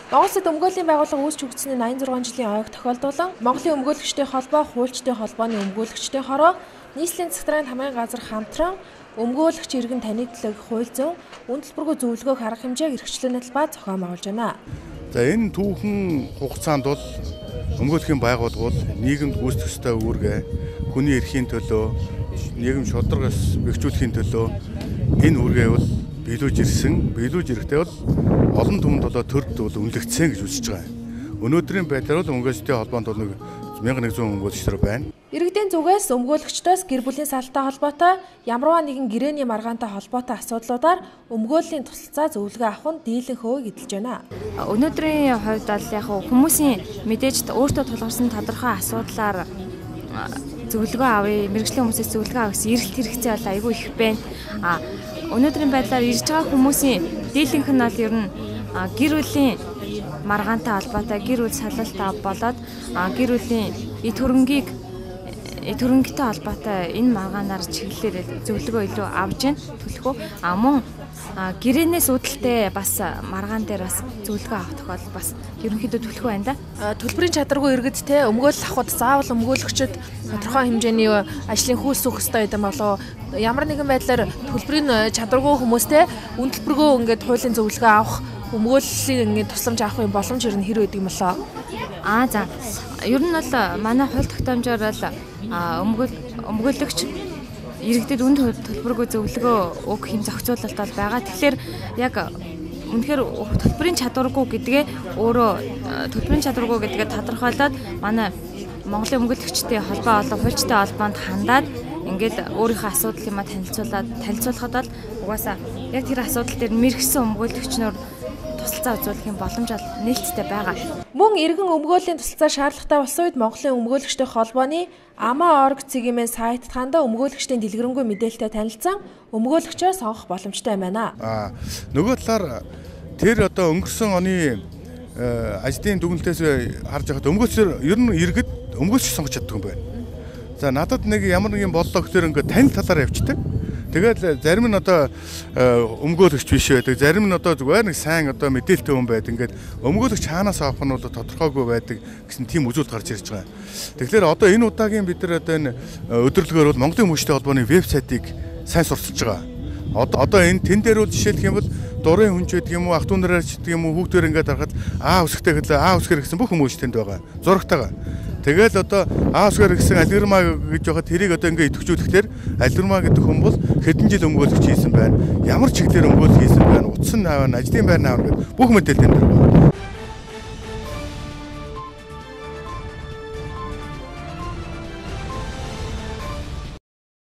Монголд өмгөөллийн байгууллага үүсч өгдсөний 86 жилийн ойг тохиолдуулан Монголын өмгөөлөгчдийн холбоо, хуульчдын холбооны өмгөөлөгчдийн хороо, нийслэлийн захиргааны хамгааллын газар хамтран өмгөөлөгч иргэн танигдлыг хууль зүйн үндэлбэргүй зөвлөгөөг арга хэмжээг эрхчлөөний талбай зохион байгуулж байна. За энэ түүхэн хугацаанд бол өмгөөлөхийн байгууллагууд нийгэмд гүйцэтгэх ёстой үүргээ, хүний эрхийн төлөө, нийгэм шударгаас бэхжүүлэхийн төлөө энэ үүргээ бол биелүүлж ирэхдээ бол олон түмэнд болоо төрд бол үнэлэгдсэн гэж үзэж байгаа. Өнөөдрийн байдлаар бол өмгөөлөгчдийн холбоонд бол 1100 өмгөөлөгчдөр байна. Иргэдийн зүгээс өмгөөлөгчдөөс гэр бүлийн салтай холбоотой ямарваа нэгэн гэрээний маргаантай холбоотой асуудлуудаар өмгөөллийн тусалцаа зөвлөгөө авах нь дийлэн хөөг эдэлж байна. Өнөөдрийн хувьд бол яг хүмүүсийн мэдээж өөртөө тулгарсан тодорхой асуудлаар зөвлөгөө авъя, мэргэжлийн хүмүүсээс зөвлөгөө авах гэсэн эрэлт хэрэгцээ бол айгүй их байна. Өнөөдрийн байдлаар ирж байгаа хүмүүсийн дийлэнх нь бол ер нь гэр бүлийн маргаантай холбоотой гэр бүл салалтай болоод гэр бүлийн төрөнгийн холбоотой энэ маргаанаар чиглэлээр зөвлөгөө илүү авж байна төлөхөө мөн гэрээнээс үүдэлтэй бас маргаан дээр бас зөвлөгөө авах тохиолдол бас ерөнхийдөө төлөхөө байна да. Төлбөрийн чадваргүй иргэдтэй өмгөөлөл авахд заавал өмгөөлөгчд тодорхой хэмжээний ажлын хүйс суух ёстой гэдэг болоо ямар нэгэн байдлаар төлбөрийн чадваргүй хүмүүстэй үндэлбэргүй ингээд хуулийн зөвлөгөө авах өмгөөллийн ингээд тусламж авах юм боломж ер нь хэр байдаг юм болоо. За ер нь бол манай хууль тогтоомжоор бол өмгөөлөгч иргэдэд үнд төлбөргүй зөвлөгөө өгөх юм зохицуулалт бол байгаа. Тэгэхээр яг үнэхээр төлбөрийн чадваргүй гэдгээ тодорхойлоод манай Монголын өмгөөлөгчдийн холбоо болон хуульчдын холбоонд хандаад ингээд өөрийнхөө асуудал юмаа танилцуулахад бол угаасаа яг тэр асуудал дээр мэргэжсэн өмгөөлөгчнөр тусалцаа үзүүлэх юм боломж нээлттэй байгаа. Мөн иргэн өмгөөлийн тусалцаа шаардлагатай болсон үед Монголын өмгөөлөгчдийн холбооны AMA.org цэгийн сайт ханда өмгөөлөгчдийн дэлгэрэнгүй мэдээлэлтэй танилцсан өмгөөлөгчөө сонгох боломжтой байна. Нөгөө талаар тэр одоо өнгөрсөн оны ажлын дүгнэлтээс харж байхад өмгөөлөгчдөр ер нь иргэд өмгөөлөгч сонгож чаддаг юм байна. За надад нэг ямар нэгэн бодлоо гэхээр ингээд тань талаар явчихдаг. Тэгээд зарим нь одоо өмгөөлөгч биш байдаг, зарим нь одоо зүгээр нэг сайн одоо мэдээлэлтэй хүн байдаг. Ингээд өмгөөлөгч хаанаас авах нь бол тодорхойгүй байдаг гэсэн тийм үзүүлэлт гарч ирж байгаа. Тэгэхээр одоо энэ удаагийн бид нар одоо энэ өдөрлөгөөр бол Монголын өмгөөлөгчдийн холбооны вебсайтыг сайн сурталчилж байгаа. Одоо энэ тэн дээр бол жишээлх юм бол дурын хүнч байдаг юм уу, ах トゥ нараар ч гэдэг юм уу, хүүхдээр ингээд харахад үсгтэй хэлээ үсгэр гэсэн бүх хүмүүс тэнд байгаа. Зурагтайгаа. Тэгэл одоо үсгэр гэсэн алгорма гэж байхад тэрийг одоо ингээд идэвхжүүлэхээр алгорма гэдэг хүн бол хэдэн жил өмгөөлөгч хийсэн байна. Ямар чиглэлээр өмгөөлөх хийсэн байна. Утас нь аавна, ажлын байр нь аавна гэдэг бүх мэдээлэл энэ дэр байна.